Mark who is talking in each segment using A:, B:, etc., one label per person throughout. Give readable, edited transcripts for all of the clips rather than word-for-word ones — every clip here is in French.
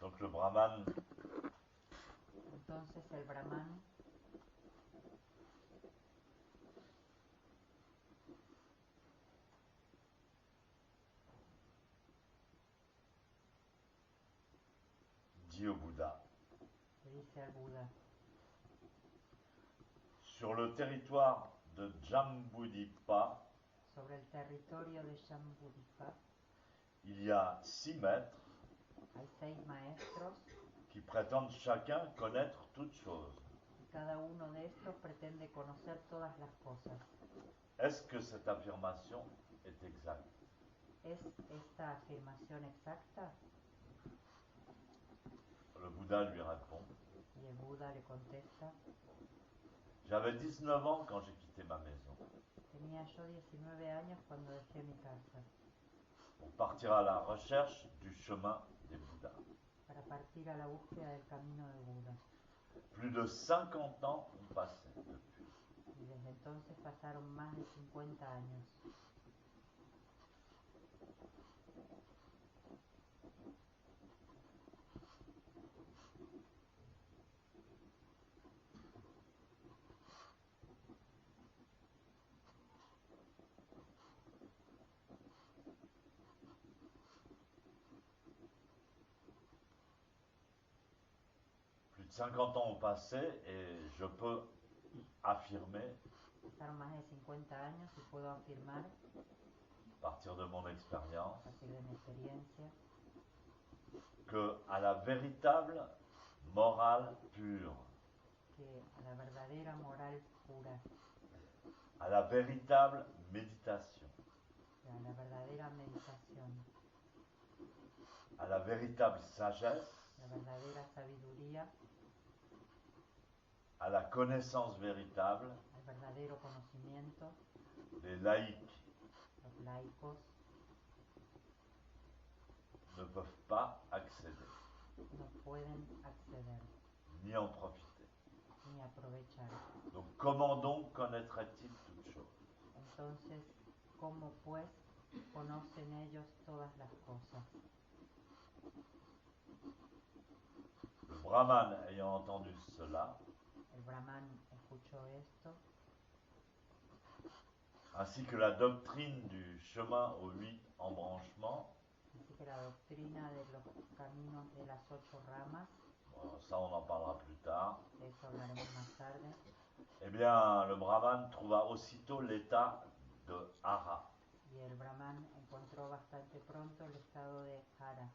A: Donc le Brahman
B: Entonces el Brahman
A: dit au Bouddha,
B: le dice al Buda:
A: sur le territoire de Jambudvipa,
B: sobre el territorio de Jambudvipa
A: il y a 6 maîtres
B: hay 6 maestros
A: qui prétendent chacun connaître toutes choses.
B: y cada uno de estos pretende conocer todas las cosas.
A: Est-ce que cette affirmation est exacte?
B: ¿Es esta afirmación exacta?
A: Le Bouddha lui répond,
B: Y el Buda le contesta:
A: j'avais 19 ans quand j'ai quitté ma maison
B: tenía yo 19 años cuando dejé mi casa
A: pour partir à la recherche du chemin des Bouddhas.
B: para partir a la búsqueda del camino del Buda.
A: Plus de 50 ans ont passé depuis.
B: Y desde entonces pasaron más de 50 años.
A: Plus de 50 ans ont passé et je peux affirmer,
B: Pasaron más de 50 años y puedo afirmar,
A: à partir de mon expérience,
B: a partir de mi experiencia,
A: que à la véritable morale pure,
B: que a la verdadera moral pura,
A: à la véritable méditation,
B: a la verdadera meditación,
A: à la véritable sagesse,
B: la verdadera sabiduría,
A: à la connaissance véritable,
B: al verdadero conocimiento,
A: les laïcs
B: los laicos
A: ne peuvent pas accéder,
B: no pueden acceder
A: ni en profiter.
B: ni aprovechar.
A: Donc comment donc connaîtraient-ils toutes choses?
B: Entonces, ¿cómo pues conocen ellos todas las cosas?
A: Le Brahman ayant entendu cela,
B: El Brahman escuchó esto,
A: ainsi que la doctrine du chemin aux 8 embranchements,
B: así que la doctrina de los caminos de las 8 ramas,
A: bon, ça on en parlera plus tard,
B: de eso hablaremos más tarde,
A: eh bien le Brahman trouva aussitôt l'état de hara.
B: y el Brahman encontró bastante pronto el estado de Hara.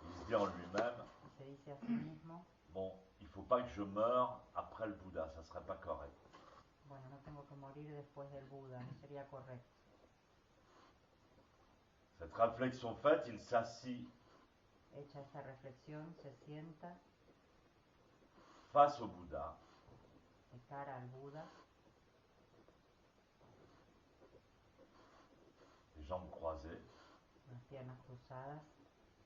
A: Il se dit en lui-même,
B: Y se dice a sí mismo:
A: bon, il ne faut pas que je meure après le Bouddha, ça ne serait pas correct.
B: bueno, no tengo que morir después del Buda, no sería correcto.
A: Cette réflexion faite, il s'assit
B: Hecha esa reflexión, se sienta
A: face au Bouddha,
B: de cara al Buda,
A: les jambes croisées.
B: las piernas cruzadas,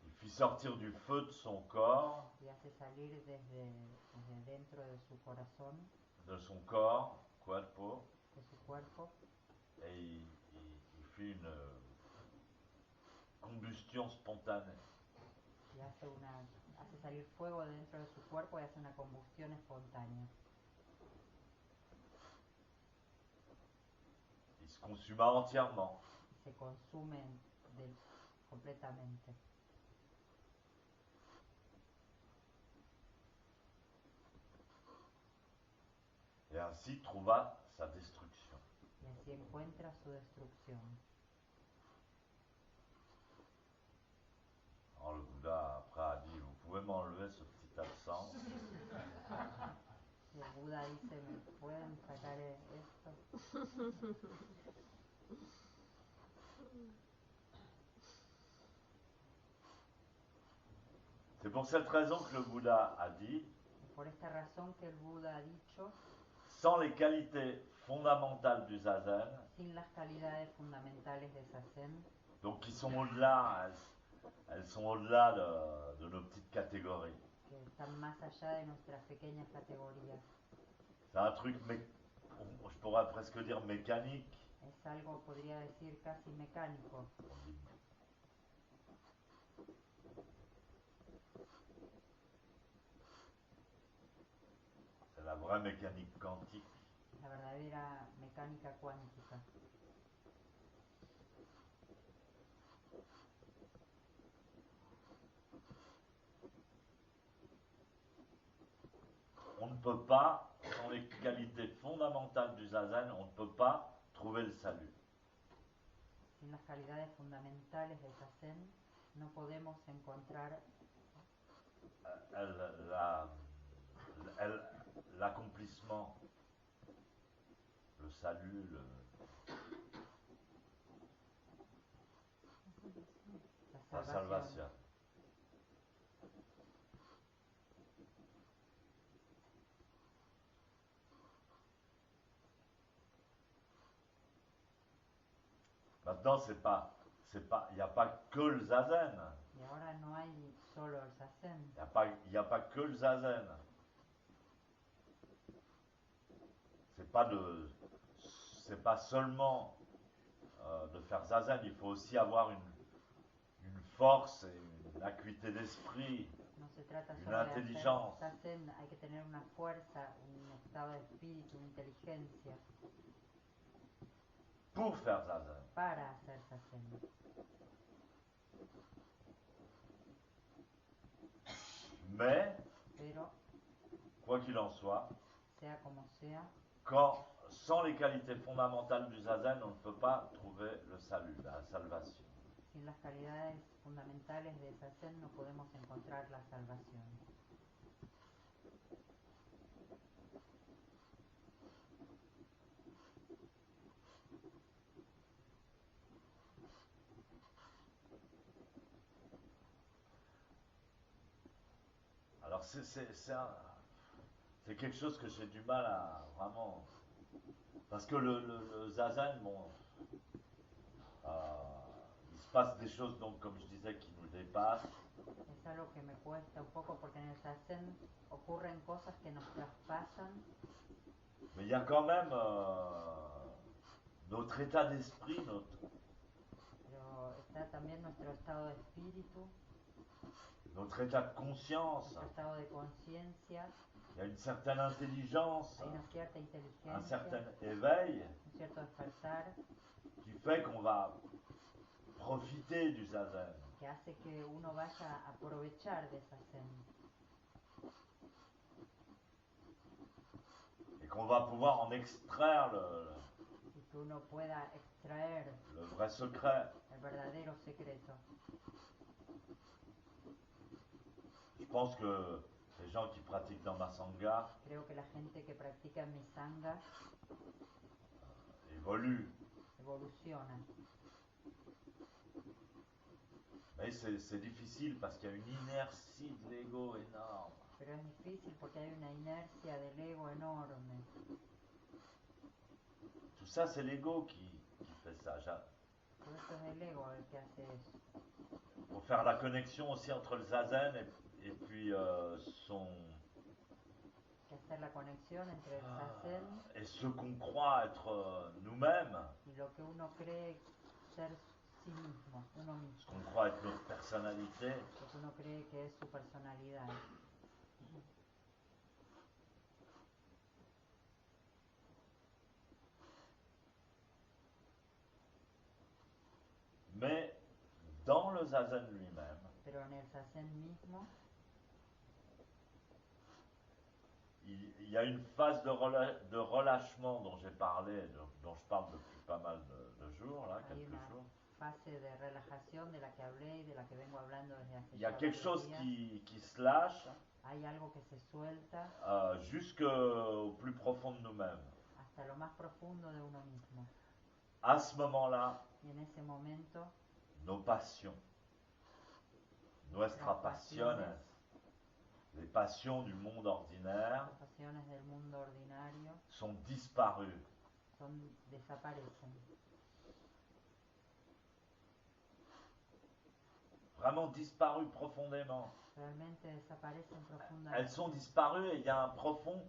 A: Il fit sortir du feu de son corps,
B: y hace salir desde dentro de su corazón,
A: de son corps, cuerpo,
B: de su cuerpo,
A: et il fit une combustion spontanée.
B: y hace salir fuego de dentro de su cuerpo y hace una combustión espontánea.
A: Il se consuma entièrement.
B: Y se consume completamente.
A: Et ainsi trouva sa destruction.
B: Y así encuentra su destrucción.
A: Alors le Bouddha après a dit, vous pouvez m'enlever ce petit absent.
B: Y el Buda dice: ¿me pueden sacar esto?
A: C'est pour cette raison que le Bouddha a dit,
B: Y por esta razón que el Buda ha dicho:
A: sans les qualités fondamentales du zazen,
B: sin las calidades fundamentales de Zazen,
A: donc qui sont au-delà, elles sont au-delà de nos petites catégories.
B: que están más allá de nuestras pequeñas categorías.
A: C'est un truc, je pourrais presque dire mécanique.
B: Es algo, podría decir, casi mecánico.
A: vraie mécanique quantique.
B: la verdadera mecánica cuántica.
A: On ne peut pas, sans les qualités fondamentales du zazen, on ne peut pas trouver le salut.
B: Sin las calidades fundamentales del zazen no podemos encontrar
A: L'accomplissement, le salut,
B: la
A: la salvation. Maintenant, il n'y a pas que le zazen.
B: Y ahora no hay solo el zazen.
A: Il n'y a pas que le zazen. C'est pas seulement de faire zazen, il faut aussi avoir une force et une acuité d'esprit,
B: No se trata
A: une
B: solo de
A: intelligence.
B: hacer zazen, hay que tener una fuerza, un estado de espíritu, una inteligencia
A: Pour faire zazen.
B: para hacer zazen.
A: Mais,
B: Pero,
A: quoi qu'il en soit,
B: sea como sea,
A: sans les qualités fondamentales du zazen, on ne peut pas trouver le salut, la salvation.
B: sin las calidades fundamentales de zazen no podemos encontrar la salvación.
A: Alors c'est quelque chose que j'ai du mal à vraiment... Parce que le zazen, bon, il se passe des choses, donc comme je disais, qui nous dépassent.
B: Es algo que me cuesta un poco porque en el zazen ocurren cosas que nos traspasan,
A: Mais il y a quand même notre état d'esprit,
B: pero está también nuestro estado de espíritu,
A: notre état de conscience.
B: nuestro estado de conciencia.
A: Il y a une certaine intelligence,
B: Hay una cierta
A: un
B: inteligencia,
A: certain éveil
B: un cierto despertar
A: qui fait qu'on va profiter du zazen.
B: que hace que uno vaya a aprovechar de zazen
A: Et qu'on va pouvoir en extraire
B: y que uno pueda extraer
A: le vrai secret.
B: el verdadero secreto.
A: Je pense que les gens qui pratiquent dans ma sangha
B: Creo que la gente que practica en mi sangha
A: évoluent.
B: evoluciona,
A: Mais c'est difficile parce qu'il y a une inertie de l'ego énorme.
B: pero es difícil porque hay una inercia del ego enorme.
A: Tout ça, c'est l'ego qui fait ça.
B: Por eso es el ego el que hace eso.
A: Pour faire la connexion aussi entre le zazen et puis
B: Que hacer la conexión entre el zazen
A: et ce qu'on croit être nous-mêmes,
B: y lo que uno cree ser sí mismo, uno
A: ce
B: mismo,
A: qu'on croit être notre personnalité.
B: lo que uno cree que es su personalidad.
A: Mais dans le zazen lui-même,
B: Pero en el zazen mismo
A: il y a une phase de relâchement dont j'ai parlé, dont je parle depuis pas mal de jours, là,
B: hay
A: quelques
B: una
A: jours.
B: fase de relajación de la que hablé y de la que vengo hablando desde hace
A: Il y a
B: ya
A: quelque
B: varios
A: chose
B: días.
A: qui se lâche
B: Hay algo que se suelta
A: jusqu'au plus profond de nous-mêmes.
B: hasta lo más profundo de uno mismo.
A: À ce moment-là,
B: Y en ese momento,
A: nos passions, nuestras pasiones, les passions du monde ordinaire
B: las pasiones del mundo ordinario
A: sont disparues.
B: desaparecen.
A: Vraiment disparues profondément.
B: Realmente desaparecen
A: Elles
B: profundamente.
A: sont disparues et il y a un profond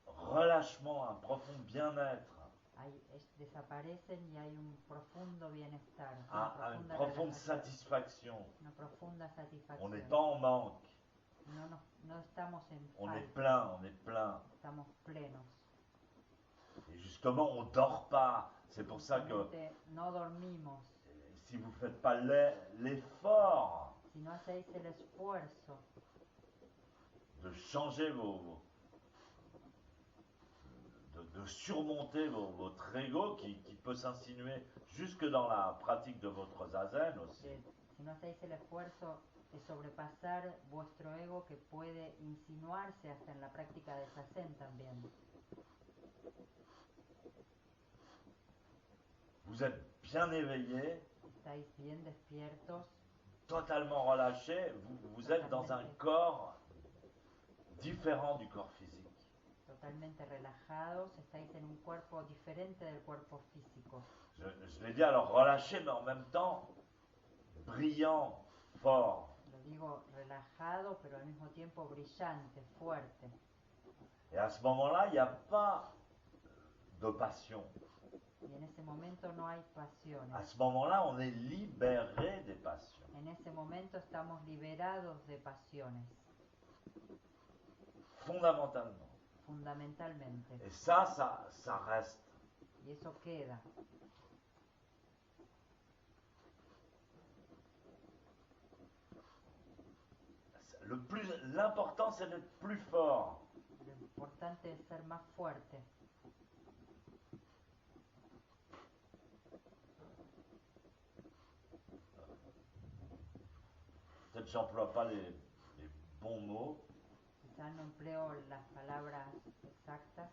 A: relâchement, un profond bien-être,
B: Desaparecen y hay un profundo bienestar,
A: une profonde
B: relajación,
A: satisfaction.
B: una profunda
A: On n'est
B: satisfacción.
A: pas en manque.
B: no estamos en
A: On est
B: falta,
A: plein, on est plein.
B: estamos plenos.
A: Et justement, on dort pas. C'est pour ça que
B: Justamente no dormimos.
A: si vous ne faites pas l'effort
B: Si no hacéis el esfuerzo
A: de changer de surmonter votre ego qui peut s'insinuer jusque dans la pratique de votre zazen aussi.
B: si no hacéis el esfuerzo de sobrepasar vuestro ego que puede insinuarse hasta en la práctica de Zazen también.
A: Vous êtes bien éveillé,
B: Estáis bien despiertos,
A: totalement relâché, vous êtes dans un corps différent du corps physique.
B: totalmente relajados, estáis en un cuerpo diferente del cuerpo físico.
A: Je l'ai dit, alors relâché, mais en même temps brillant, fort.
B: Lo digo relajado, pero al mismo tiempo brillante, fuerte.
A: Et à ce moment-là, il n'y a pas de passion.
B: Y en ese momento no hay
A: À
B: pasiones.
A: ce moment-là, on est libéré des passions.
B: En ese momento estamos liberados de pasiones,
A: Fondamentalement.
B: fundamentalmente.
A: Et ça reste.
B: Y eso queda.
A: L'important, c'est d'être plus fort.
B: Lo importante es ser más fuerte.
A: Peut-être que j'emploie pas les bons mots,
B: Quizás no empleo las palabras exactas,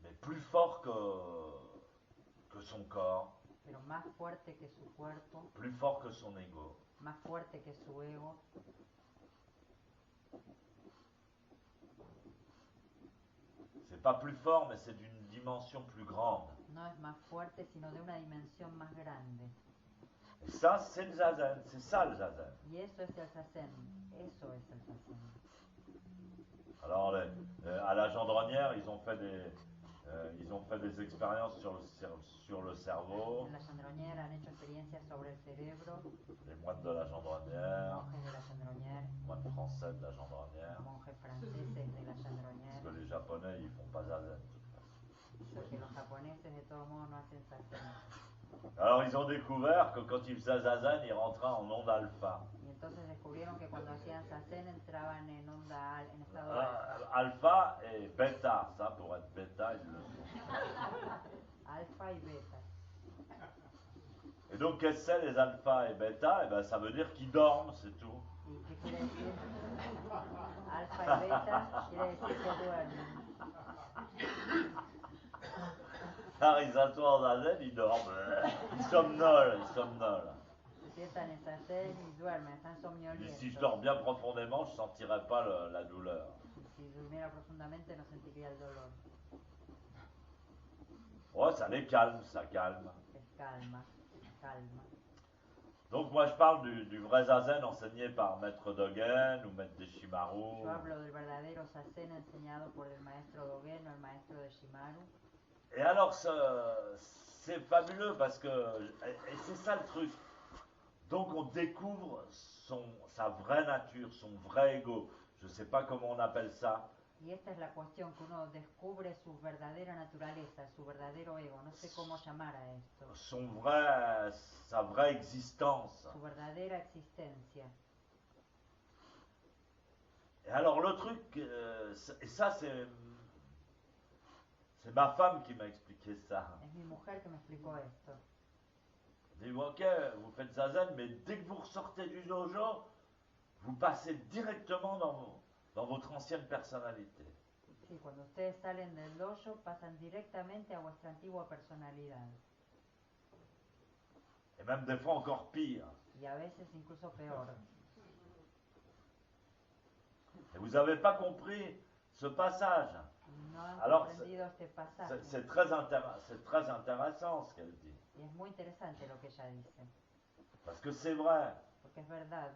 A: mais plus fort que son corps,
B: pero más fuerte que su cuerpo,
A: plus fort que son ego.
B: más fuerte que su ego.
A: C'est pas plus fort, mais c'est d'une dimension plus grande.
B: No es más fuerte, sino de una dimensión más grande.
A: Et ça, c'est le zazen. C'est ça le zazen.
B: Y eso es el Zazen. Eso es el Zazen.
A: Alors, à la Gendronnière, ils ont fait des expériences sur le cerveau,
B: En la Chandronière han hecho experiencias sobre el cerebro,
A: les moines de la Gendronnière,
B: monjes de la Chandronière,
A: moines français de la Gendronnière,
B: monjes franceses de la Chandronière,
A: parce que les Japonais, ils font pas zazen de toute façon.
B: porque los japoneses de todos modos no hacen Zazen.
A: Alors, ils ont découvert que quand ils faisaient zazen, ils rentraient en onde alpha.
B: Y entonces descubrieron que cuando hacían Zazen entraban en onda, en estado alfa.
A: Alpha et bêta, ça pour être bêta, ils le sont.
B: Alfa y beta.
A: Et donc, qu'est-ce que c'est les alpha et bêta? Eh ben, ça veut dire qu'ils dorment, c'est tout.
B: ¿Y qué quiere decir? Alfa y beta quiere decir que duermen.
A: Car ils s'assoient en zazen, ils dorment. Ils somnolent.
B: Se sientan en Zazen y duermen, están
A: Et
B: somnolientos.
A: si je dors bien profondément, je ne sentirai pas la douleur.
B: Si durmiera profundamente no sentiría el dolor.
A: Oh, ça les calme, ça calme.
B: Es calma, calma.
A: Donc moi je parle du vrai zazen enseigné par Maître Dogen ou Maître Deshimaru.
B: Yo hablo del verdadero Zazen enseñado por el maestro Dogen o el maestro de Shimaru.
A: Et alors c'est fabuleux parce que, et c'est ça le truc, donc on découvre sa vraie nature, son vrai ego, je ne sais pas comment on appelle ça,
B: Y esta es la cuestión, que uno descubre su verdadera naturaleza, su verdadero ego, no sé cómo llamar a esto,
A: sa vraie existence.
B: su verdadera existencia.
A: Et alors le truc, et ça c'est ma femme qui m'a expliqué ça.
B: Es mi mujer que me explicó esto.
A: Elle dit, ok, vous faites zazen, mais dès que vous ressortez du dojo, vous passez directement dans votre ancienne personnalité.
B: Sí, cuando ustedes salen del dojo pasan directamente a vuestra antigua personalidad.
A: Et même des fois encore pire.
B: Y a veces incluso peor.
A: Et vous n'avez pas compris ce passage.
B: No han
A: Alors,
B: comprendido este pasaje.
A: C'est très intéressant ce qu'elle dit.
B: Y es muy interesante lo que ella dice,
A: Parce que c'est vrai.
B: porque es verdad.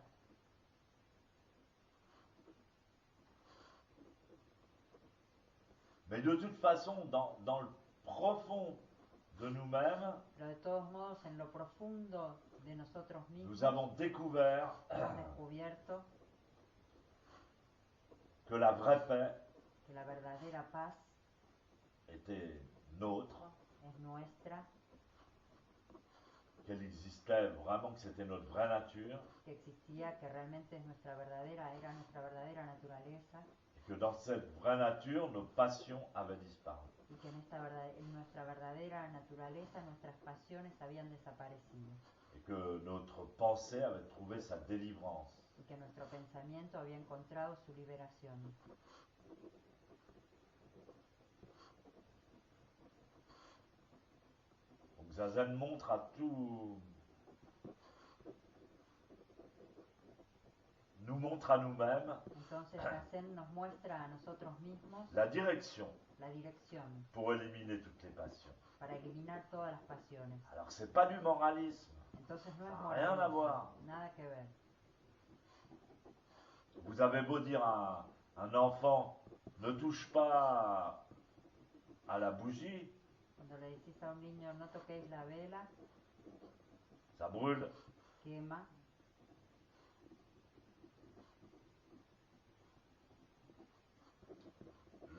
A: Mais de toute façon, dans le profond de nous-mêmes,
B: Pero de todos modos, en lo profundo de nosotros mismos,
A: nous avons découvert
B: hemos descubierto
A: que la vraie paix
B: que la verdadera paz
A: était nôtre,
B: es nuestra,
A: qu'elle existait vraiment, que c'était notre vraie nature,
B: que existía, que realmente es era nuestra verdadera naturaleza,
A: et que dans cette vraie nature, nos passions avaient disparu.
B: y que en nuestra verdadera naturaleza nuestras pasiones habían desaparecido,
A: Et que notre pensée avait trouvé sa délivrance.
B: y que nuestro pensamiento había encontrado su liberación.
A: Donc Zazen montre à tout, nous montre à nous-mêmes
B: Entonces Zazen nos muestra a nosotros mismos
A: la direction
B: la dirección
A: pour éliminer toutes les passions.
B: para eliminar todas las pasiones.
A: Alors c'est pas du moralisme,
B: Entonces no es
A: Ça n'a rien à
B: moralismo,
A: voir.
B: nada que ver.
A: vous avez beau dire à un enfant, ne touche pas à la bougie,
B: Cuando le decís a un niño no toquéis la vela,
A: ça brûle.
B: quema,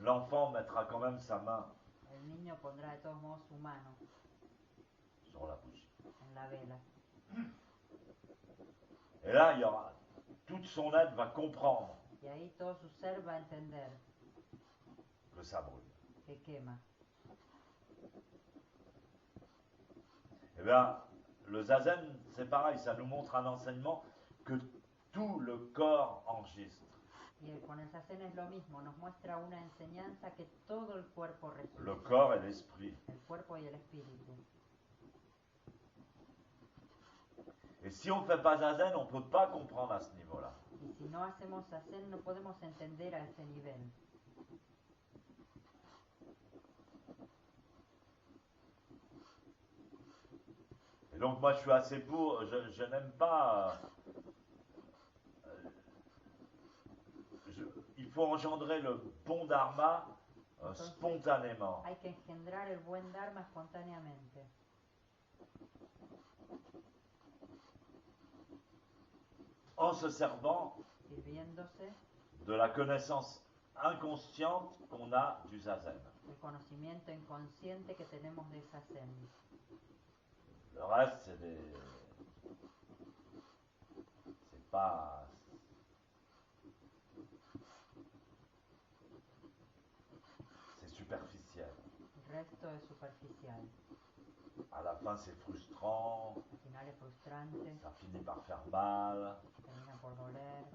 A: L'enfant mettra quand même sa main
B: el niño pondrá de todos modos su mano
A: sur la bougie.
B: en la vela.
A: Et là, il y aura, toute son être va comprendre
B: Y ahí todo su ser va a entender
A: que ça brûle.
B: que quema.
A: Eh bien, le zazen, c'est pareil, ça nous montre un enseignement que tout le corps enregistre.
B: Con el Zazen es lo mismo, nos muestra una enseñanza que todo el cuerpo
A: Le
B: registra,
A: corps et l'esprit.
B: el cuerpo y el espíritu.
A: Et si on ne fait pas zazen, on ne peut pas comprendre à ce niveau-là.
B: Y si no hacemos Zazen no podemos entender a ese nivel.
A: Et donc moi je suis assez pour, je n'aime pas... il faut engendrer le bon dharma spontanément.
B: Hay que engendrar el buen Dharma espontáneamente,
A: En se servant
B: sirviéndose
A: de la connaissance inconsciente qu'on a du zazen.
B: del conocimiento inconsciente que tenemos de Zazen.
A: Le reste, c'est des... c'est pas... c'est superficiel.
B: El resto es superficial.
A: À la fin, c'est frustrant,
B: Al final es frustrante,
A: ça finit par faire mal.
B: termina por doler.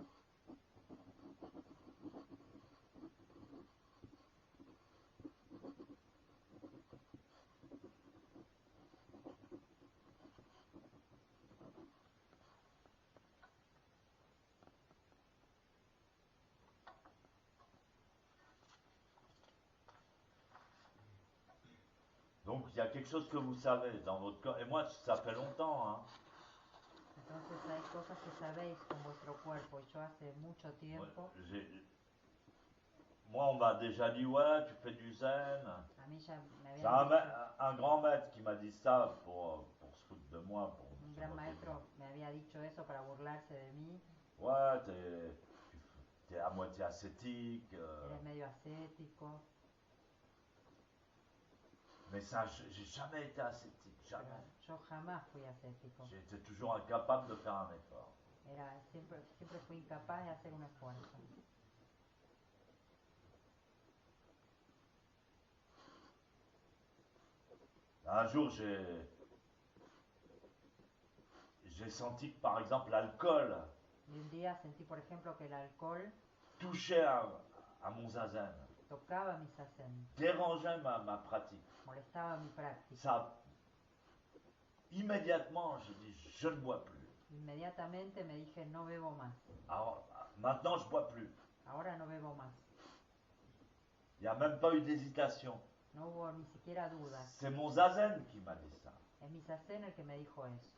A: Donc il y a quelque chose que vous savez dans votre corps, et moi ça fait longtemps, hein.
B: Entonces hay cosas que sabéis con vuestro cuerpo. Yo hace mucho tiempo,
A: Moi on m'a déjà dit, ouais, tu fais du zen.
B: a mí ya me
A: C'est
B: habían dicho,
A: un grand maître qui m'a dit ça pour se foutre de moi. Pour
B: un
A: se
B: gran
A: moquer de
B: maestro
A: moi.
B: me había dicho eso para burlarse de mí.
A: Ouais, t'es à moitié ascétique.
B: Eres medio ascético.
A: Mais ça, j'ai jamais été ascétique,
B: Pero
A: jamais.
B: yo jamás fui ascético.
A: J'ai été toujours incapable de faire un effort.
B: Siempre fui incapaz de hacer un esfuerzo.
A: Un jour, j'ai senti que, par exemple, l'alcool
B: Y un día sentí, por ejemplo, que el alcohol
A: touchait à mon zazen,
B: tocaba mi Zazen,
A: dérangeait ma pratique.
B: molestaba mi práctica.
A: Ça, immédiatement, j'ai dit, je ne bois plus.
B: Inmediatamente me dije, no bebo más.
A: Alors, maintenant, je bois plus.
B: Ahora no bebo más.
A: Il n'y a même pas eu d'hésitation.
B: No hubo ni siquiera dudas.
A: C'est mon zazen qui m'a dit ça.
B: Es mi Zazen el que me dijo eso.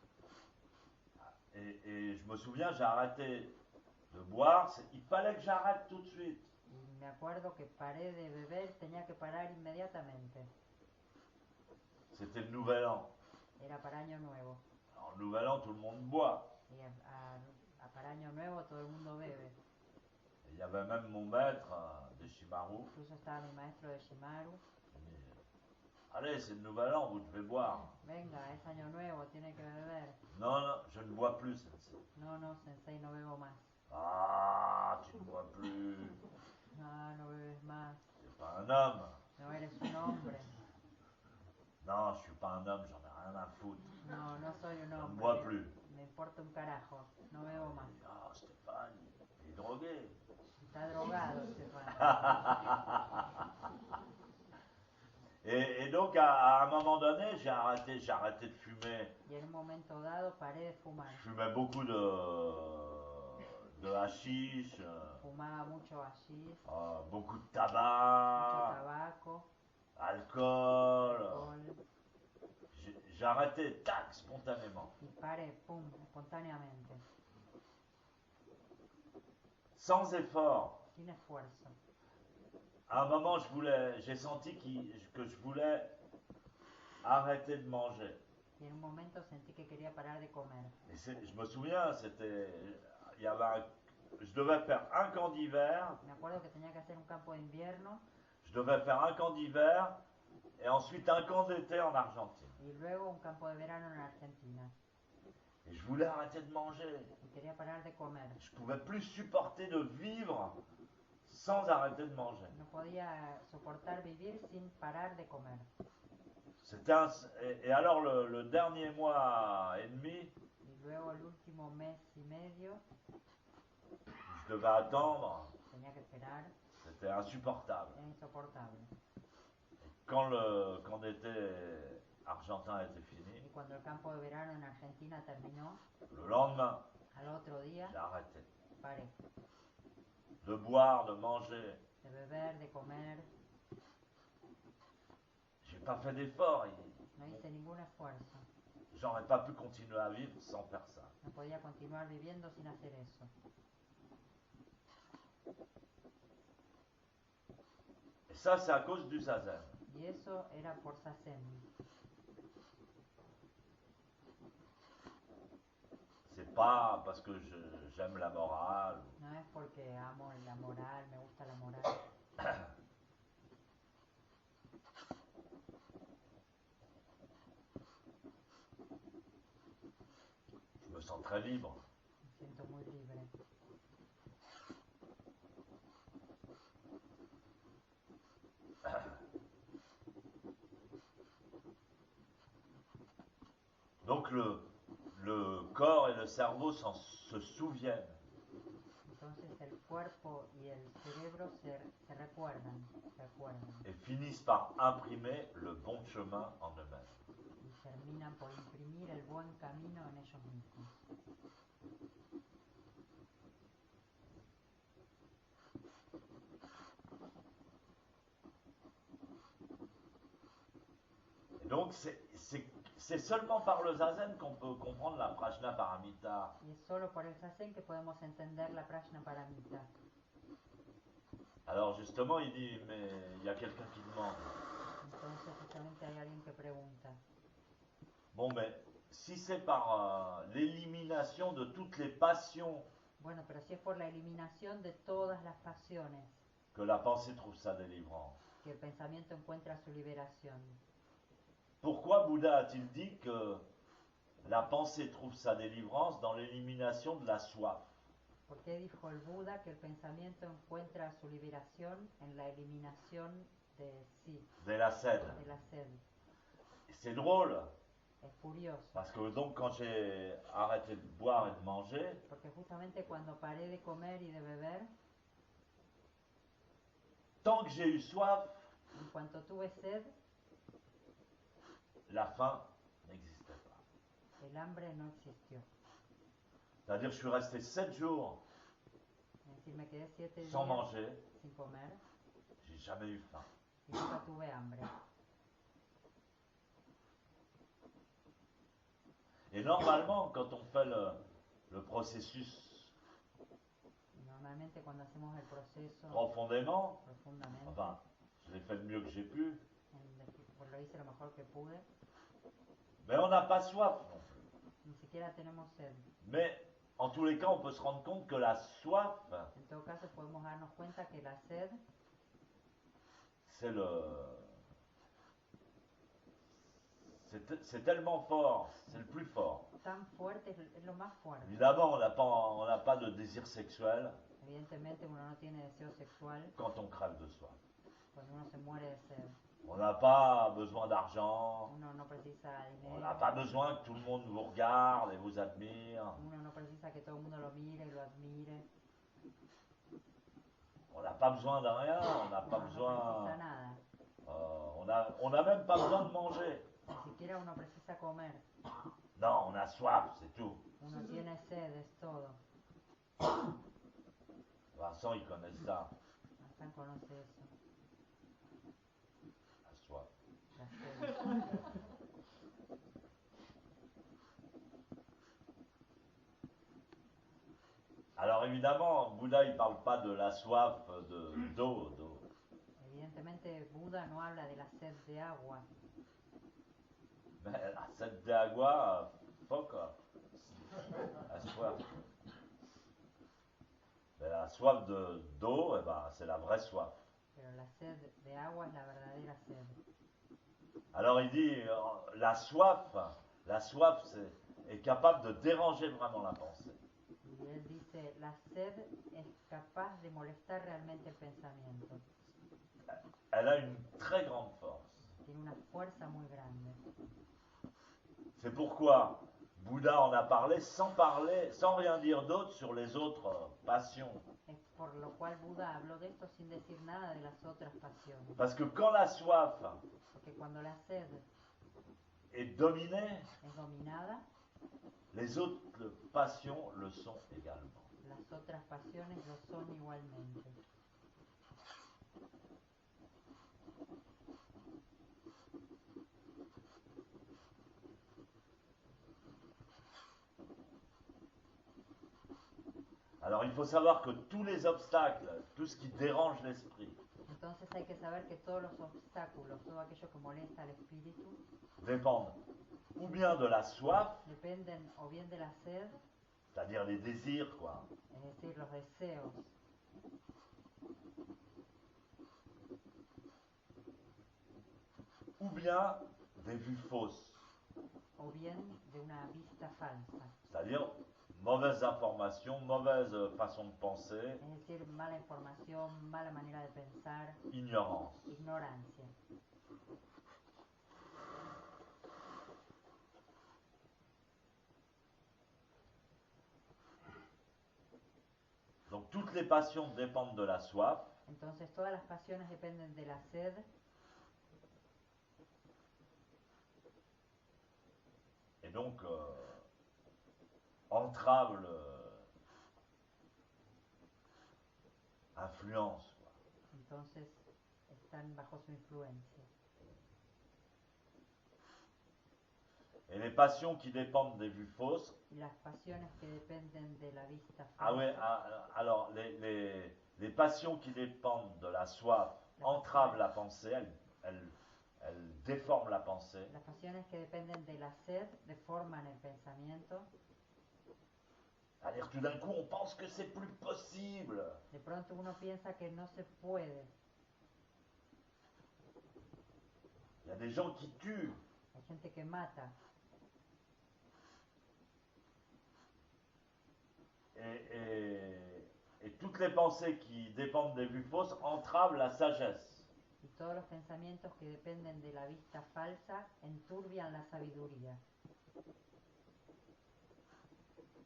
A: Et je me souviens, j'ai arrêté de boire. Il fallait que j'arrête tout de suite.
B: Y me acuerdo que paré de beber, tenía que parar inmediatamente.
A: C'était le nouvel an.
B: era para Año Nuevo.
A: Alors, le nouvel an, tout le monde boit.
B: Y para Año Nuevo todo el mundo bebe.
A: Et il y avait même mon maître de Shimaru.
B: Incluso estaba mi maestro de Shimaru.
A: Qui dit, allez, c'est le nouvel an, vous devez boire.
B: Venga, es Año Nuevo, tiene que beber.
A: Non, non, je ne bois plus, sensei.
B: No, no, sensei, no bebo más.
A: Ah, tu ne bois plus.
B: Ah, no bebes más.
A: T'es pas un homme.
B: No eres un hombre.
A: Non, je suis pas un homme, j'en ai rien à foutre.
B: No, no soy un
A: Je ne
B: hombre.
A: bois plus.
B: Me importa un carajo. No bebo más.
A: Ah, Stéphane, il est drogué.
B: Está drogado, Stefano.
A: Et donc, à un moment donné, j'ai arrêté de fumer.
B: Y en un momento dado paré de fumar.
A: Je fumais beaucoup de hashish,
B: Fumaba mucho hashish,
A: beaucoup de
B: mucho
A: tabac,
B: tabaco,
A: alcool.
B: alcohol.
A: J'ai arrêté, tac, spontanément.
B: Y paré, pum, espontáneamente,
A: Sans effort.
B: sin esfuerzo.
A: À un moment, j'ai senti que je voulais arrêter de manger.
B: Y en un momento sentí que quería parar de comer.
A: Et je me souviens, il y avait je devais faire un camp d'hiver,
B: Me acuerdo que tenía que hacer un campo de invierno
A: je devais faire un camp d'hiver et ensuite un camp d'été en Argentine.
B: y luego un campo de verano en Argentina.
A: Et je voulais arrêter de manger.
B: Y quería parar de comer.
A: Je pouvais plus supporter de vivre sans arrêter de manger.
B: No podía soportar vivir sin parar de comer.
A: Et alors le dernier mois et demi,
B: Y luego el último mes y medio
A: je devais attendre,
B: tenía que esperar.
A: c'était insupportable.
B: Era insoportable.
A: Quand le camp d'été argentin était fini,
B: Y cuando el campo de verano en Argentina terminó,
A: le lendemain,
B: al otro día
A: j'ai arrêté
B: paré
A: de boire, de manger.
B: de beber, de comer.
A: J'ai pas fait d'effort.
B: No hice ningún esfuerzo.
A: J'aurais pas pu continuer à vivre sans faire ça.
B: No podía continuar viviendo sin hacer eso.
A: Et ça, c'est à cause du zazen.
B: Y eso era por Sazen.
A: C'est pas parce que j'aime la morale.
B: No es porque amo la moral, me gusta la moral.
A: Je me sens très libre.
B: Me siento muy libre.
A: Donc le corps et le cerveau se souviennent.
B: Entonces el cuerpo y el cerebro se recuerdan,
A: Et finissent par imprimer le bon chemin en eux-mêmes.
B: y terminan por imprimir el buen camino en ellos mismos.
A: Et donc c'est seulement par le zazen qu'on peut comprendre la Prajnaparamita.
B: Y es solo por el Sazen que podemos entender la Prajnaparamita.
A: Alors justement, il dit, mais il y a quelqu'un qui demande,
B: Entonces justamente hay alguien que pregunta,
A: bon, mais si c'est par l'élimination de toutes les passions
B: bueno, pero si es por la eliminación de todas las pasiones
A: que la pensée trouve sa délivrance,
B: que el pensamiento encuentra su liberación,
A: pourquoi Bouddha a-t-il dit que la pensée trouve sa délivrance dans l'élimination de la soif?
B: ¿por qué dijo el Buda que el pensamiento encuentra su liberación en la eliminación de sí,
A: De la sed.
B: de la sed?
A: Et c'est drôle,
B: Es curioso,
A: parce que donc quand j'ai arrêté de boire et de manger,
B: porque justamente cuando paré de comer y de beber,
A: tant que j'ai eu soif,
B: en cuanto tuve sed,
A: la faim n'existait pas.
B: el hambre no existió.
A: C'est-à-dire je suis resté 7 jours
B: Es decir, me quedé 7
A: sans
B: días
A: manger,
B: sin comer
A: j'ai jamais eu faim.
B: y nunca tuve hambre.
A: Et normalement, quand on fait le processus
B: Y normalmente cuando hacemos el proceso
A: profondément,
B: profundamente,
A: enfin, je l'ai fait le mieux que j'ai pu,
B: pues lo hice lo mejor que pude,
A: Mais on n'a pas soif non plus.
B: ni siquiera tenemos sed.
A: Mais en tous les cas, on peut se rendre compte que la soif,
B: En todo caso, podemos darnos cuenta que la sed
A: c'est c'est tellement fort, c'est le plus fort.
B: tan fuerte es lo más fuerte.
A: Évidemment, on n'a pas de désir sexuel
B: Evidentemente uno no tiene deseo sexual
A: quand on crève de soif.
B: cuando uno se muere de sed.
A: On n'a pas besoin d'argent,
B: Uno no precisa
A: on
B: dinero.
A: n'a pas besoin que tout le monde vous regarde et vous admire.
B: Uno no precisa que todo el mundo lo mire y lo admire.
A: On n'a pas besoin de rien, on n'a pas
B: Uno no
A: besoin.
B: precisa nada.
A: On n'a même pas besoin de manger.
B: Ni siquiera uno precisa comer.
A: Non, on a soif, c'est tout.
B: Uno tiene sed, es todo.
A: Vincent, il connaît ça,
B: Hassan conoce eso.
A: la soif.
B: La sed.
A: Alors évidemment, Bouddha, il parle pas de la soif d'eau.
B: Evidentemente Buda no habla de la sed de agua.
A: Mais la sed de agua, poco. La soif. Mais la soif d'eau, eh ben, c'est la vraie soif.
B: Pero la sed de agua es la verdadera sed.
A: Alors il dit, la soif est capable de déranger vraiment la pensée.
B: Y él dice, la sed es capaz de molestar realmente el pensamiento.
A: Elle a une très grande force.
B: Tiene una fuerza muy grande.
A: C'est pourquoi Bouddha en a parlé sans rien dire d'autre sur les autres passions.
B: Es por lo cual Buda habló de esto sin decir nada de las otras pasiones.
A: Parce que quand la soif
B: Porque cuando la sed
A: est dominée,
B: es dominada,
A: les autres passions le sont également.
B: las otras pasiones lo son igualmente.
A: Alors il faut savoir que tous les obstacles, tout ce qui dérange l'esprit,
B: Entonces hay que saber que todos los obstáculos, todo aquello que molesta al espíritu,
A: dépendent ou bien de la soif,
B: dependen o bien de la sed,
A: c'est-à-dire les désirs, quoi,
B: es decir, los deseos,
A: ou bien des vues fausses,
B: o bien de una vista falsa,
A: c'est-à-dire mauvaise information, mauvaise façon de penser,
B: es decir, mala información, mala manera de pensar,
A: ignorance.
B: ignorancia.
A: Donc toutes les passions dépendent de la soif,
B: Entonces todas las pasiones dependen de la sed
A: et donc entravent l'influence.
B: entonces están bajo su influencia.
A: Et les passions qui dépendent des vues fausses,
B: Y las pasiones que dependen de la vista
A: ah ouais,
B: falsa,
A: alors les passions qui dépendent de la soif entravent la pensée, elles déforment la pensée,
B: las pasiones que dependen de la sed deforman el pensamiento.
A: c'est-à-dire tout d'un coup on pense que c'est plus possible.
B: De pronto uno piensa que no se puede.
A: Il y a des gens qui tuent,
B: Hay gente que mata.
A: et toutes les pensées qui dépendent des vues fausses entravent la sagesse.
B: Y todos los pensamientos que dependen de la vista falsa enturbian la sabiduría.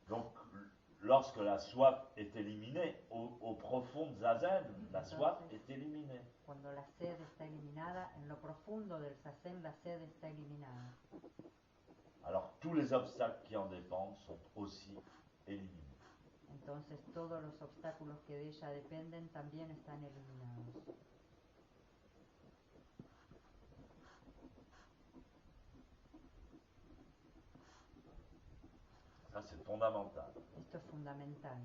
A: Donc lorsque la soif est éliminée, au profond de Zazen, la soif est éliminée.
B: Cuando la sed está eliminada, en lo profundo del zazen la sed está eliminada.
A: Alors tous les obstacles qui en dépendent sont aussi éliminés.
B: Entonces todos los obstáculos que de ella dependen también están eliminados.
A: Ça c'est fondamental.
B: Esto es fundamental.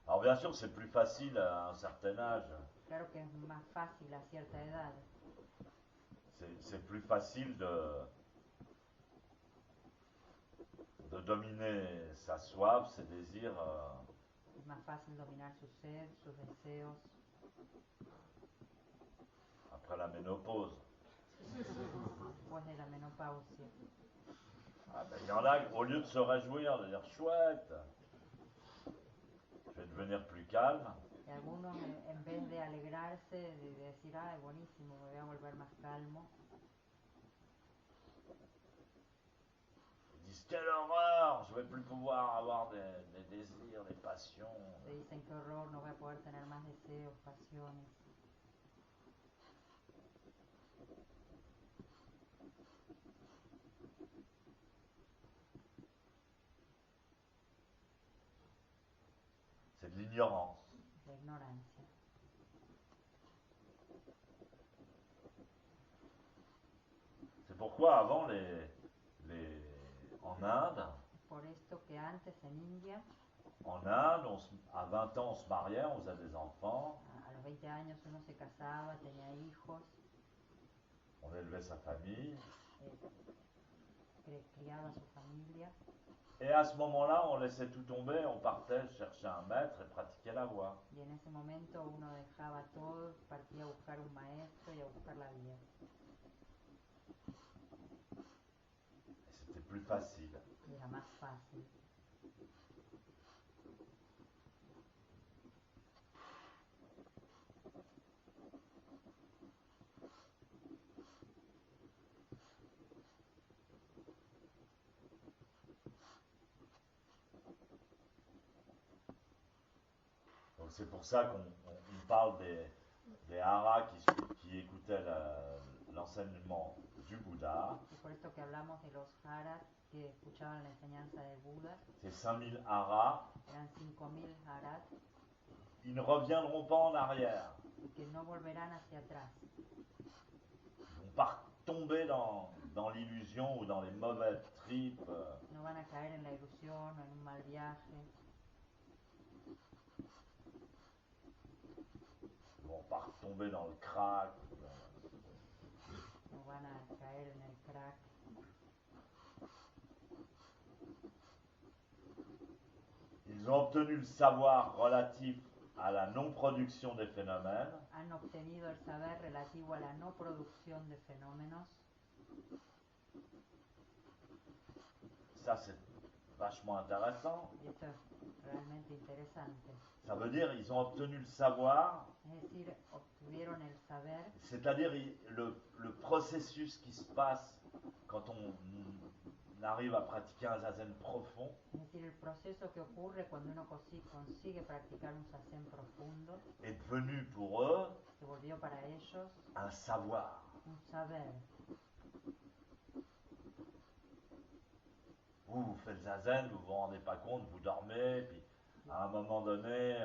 A: Alors bien sûr c'est plus facile à un certain âge,
B: Claro que es más fácil a cierta edad,
A: c'est plus facile de dominer sa soif, ses désirs
B: Es más fácil dominar su sed, sus deseos,
A: après la ménopause.
B: después de la menopausia.
A: Ah ben, il y en a, au lieu de se réjouir, de dire chouette, je vais devenir plus calme,
B: Y algunos, en vez de alegrarse, de decir, ay, buenísimo, me voy a volver más calmo,
A: ils disent quelle horreur, je vais plus pouvoir avoir des désirs, des passions.
B: se dicen qué horror, no voy a poder tener más deseos, pasiones.
A: C'est de l'ignorance.
B: La ignorancia.
A: C'est pourquoi avant en Inde,
B: Por esto que antes en India,
A: à 20 ans, on se mariait, on faisait des enfants,
B: a los 20 años uno se casaba, tenía hijos,
A: on élevait sa famille,
B: criaba a su familia,
A: et à ce moment-là, on laissait tout tomber, on partait chercher un maître et pratiquer la voie.
B: y en ese momento uno dejaba todo, partía a buscar un maestro y a buscar la vía.
A: Et c'était plus facile.
B: Y era más fácil.
A: Donc c'est pour ça qu'on parle des haras qui écoutaient l'enseignement du Bouddha.
B: Y por esto que hablamos de los haras que escuchaban la enseñanza de Buda,
A: Ces 5000 haras,
B: eran 5000 haras
A: ils ne reviendront pas en arrière.
B: y que no volverán hacia atrás.
A: Ils vont pas tomber dans l'illusion ou dans les mauvais tripes.
B: No van a caer en la ilusión o en un mal viaje,
A: Ils vont pas tomber dans le crack.
B: no van a caer en el crack.
A: Ils ont obtenu le savoir relatif à la non-production des phénomènes.
B: Han obtenido el saber relativo a la no producción de fenómenos.
A: Ça, c'est vachement intéressant.
B: Y esto es realmente interesante.
A: Ça veut dire ils ont obtenu le savoir,
B: Es decir, obtuvieron el saber,
A: c'est-à-dire le processus qui se passe quand on arrive à pratiquer un zazen profond,
B: es decir, el proceso que ocurre cuando uno consigue practicar un zazen profundo,
A: est devenu pour eux
B: se volvió para ellos
A: un savoir.
B: un saber.
A: Vous faites zazen, vous vous rendez pas compte, vous dormez, puis à un moment donné,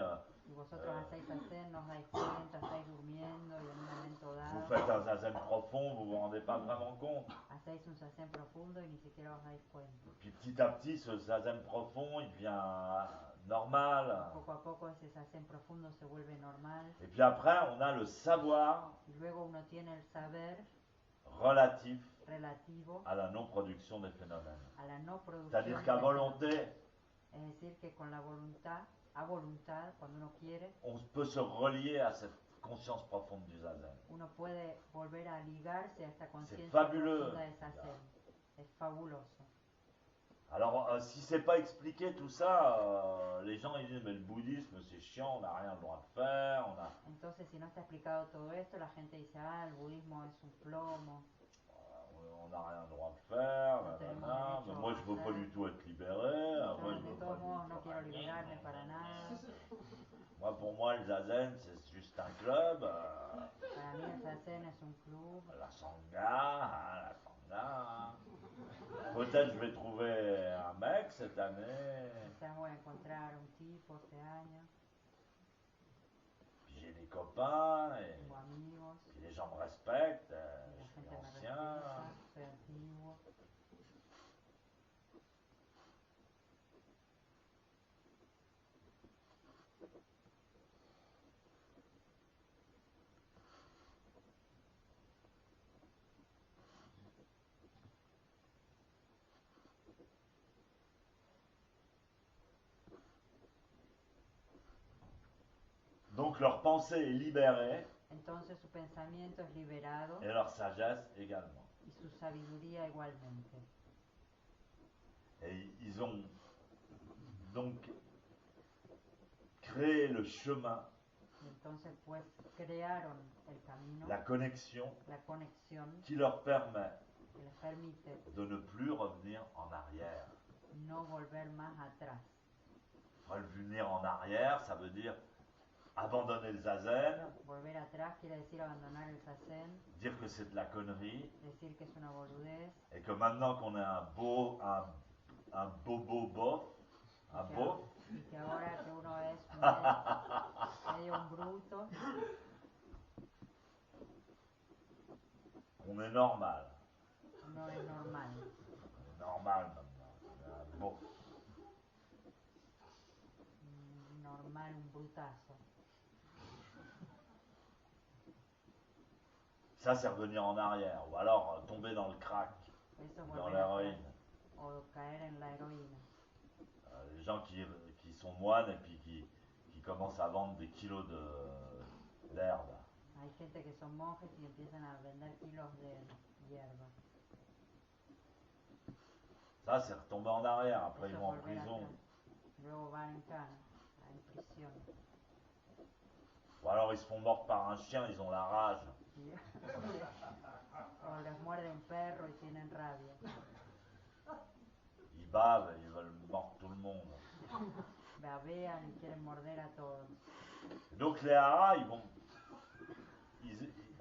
B: Y vosotros hacéis zazen, no os dais cuenta, estáis durmiendo y en un momento
A: vous
B: dado
A: faites un zazen profond, vous vous rendez pas vraiment compte.
B: hacéis un zazen profundo y ni siquiera os dais cuenta.
A: Puis petit à petit, ce zazen profond, il devient normal.
B: Poco a poco ese zazen profundo se vuelve normal
A: Et puis après, on a le savoir
B: y luego uno tiene el saber
A: relatif
B: relativo
A: à la non-production des phénomènes.
B: a la no producción.
A: C'est-à-dire qu'à
B: de
A: volonté,
B: Es decir, que con la voluntad, a voluntad, cuando uno quiere,
A: on peut se relier à cette conscience profonde du zazen.
B: uno puede volver a ligarse a esta conciencia
A: fabuleux.
B: profunda de zazen. Es fabuloso.
A: Alors, si c'est pas expliqué tout ça, les gens ils disent mais le bouddhisme c'est chiant, on n'a rien le droit de faire,
B: Entonces, si no está explicado todo esto, la gente dice, ah, el budismo es un plomo,
A: on n'a rien le droit de faire,
B: No tenemos
A: nanana,
B: derecho
A: mais moi je veux
B: a
A: pas
B: hacer.
A: du tout être libéré, moi je
B: yo
A: veux
B: de
A: pas
B: todos
A: du
B: modos
A: tout
B: no quiero liberarme para nada.
A: Moi pour moi le zazen c'est juste un club,
B: Para mí el zazen es un club,
A: la sangha. Peut-être je vais trouver un mec cette année,
B: quizás voy a encontrar un tipo este año,
A: puis j'ai des copains,
B: tengo amigos,
A: puis les gens me respectent,
B: y la
A: je suis
B: gente me
A: ancien.
B: respeta, soy antiguo.
A: Donc leur pensée est libérée
B: entonces su pensamiento es liberado
A: et leur sagesse également.
B: y su sabiduría igualmente.
A: Et ils ont donc créé le chemin,
B: Y entonces pues crearon el camino,
A: la connexion
B: la conexión
A: qui leur permet
B: que les permite
A: de ne plus revenir en arrière.
B: no volver más atrás.
A: Revenir en arrière, ça veut dire abandonner le zazen,
B: Volver atrás quiere decir abandonar el zazen,
A: dire que c'est de la connerie,
B: decir que es una boludez,
A: et que maintenant qu'on est un bobo bof, un bof,
B: y que ahora que uno es medio un bruto,
A: on est normal.
B: no es normal.
A: On est normal maintenant. On est un bof.
B: Normal, un brutazo.
A: Ça, c'est revenir en arrière. Ou alors tomber dans le crack,
B: Eso es
A: dans
B: volver
A: l'héroïne.
B: atrás. O caer en la heroína.
A: Les gens qui sont moines et puis qui commencent à vendre des kilos d'herbe.
B: Hay gente que son monjes y empiezan a vender kilos de hierba.
A: Ça, c'est retomber en arrière. Après,
B: Eso
A: ils
B: es
A: vont en
B: volver
A: prison.
B: atrás. Luego van en cana, en prisión.
A: Ou alors, ils se font mordre par un chien, ils ont la rage.
B: Y- o les muerde un perro y tienen rabia.
A: Ils bavent, ils veulent mordre tout le monde.
B: Babean y quieren morder a todos.
A: Donc, les haras,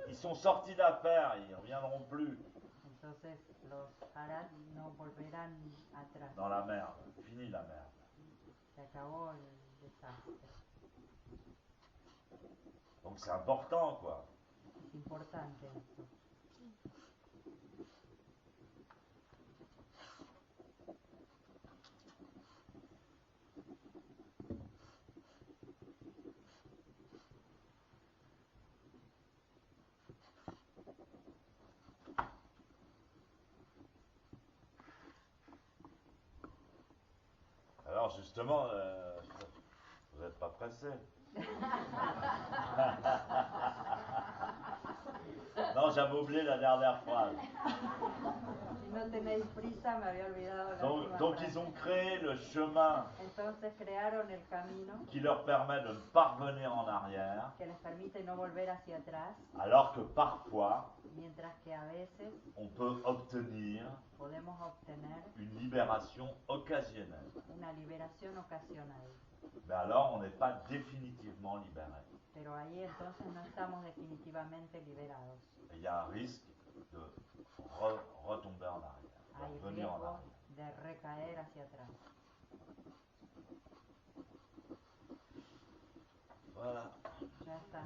A: ils sont sortis d'affaire, ils ne reviendront plus
B: Entonces los haras no volverán atrás.
A: dans la merde. Fini la merde.
B: Se acabó el desastre.
A: Donc, c'est important, quoi.
B: Es importante esto.
A: Alors, justement, vous n'êtes pas pressé. Non, j'avais oublié la dernière phrase.
B: Si no tenéis prisa, me había olvidado la última
A: Donc
B: frase.
A: ils ont créé le chemin
B: Entonces crearon el camino
A: qui leur permet de ne pas revenir en arrière,
B: que les permite no volver hacia atrás,
A: alors que parfois,
B: mientras que a veces
A: on peut obtenir
B: podemos obtener
A: une libération occasionnelle.
B: una liberación ocasional.
A: Mais alors, on n'est pas définitivement libéré.
B: Pero ahí entonces no estamos definitivamente liberados.
A: Et il y a un risque de retomber en arrière, de
B: Hay
A: revenir en
B: riesgo
A: arrière.
B: de recaer hacia atrás.
A: Voilà.
B: Ya está.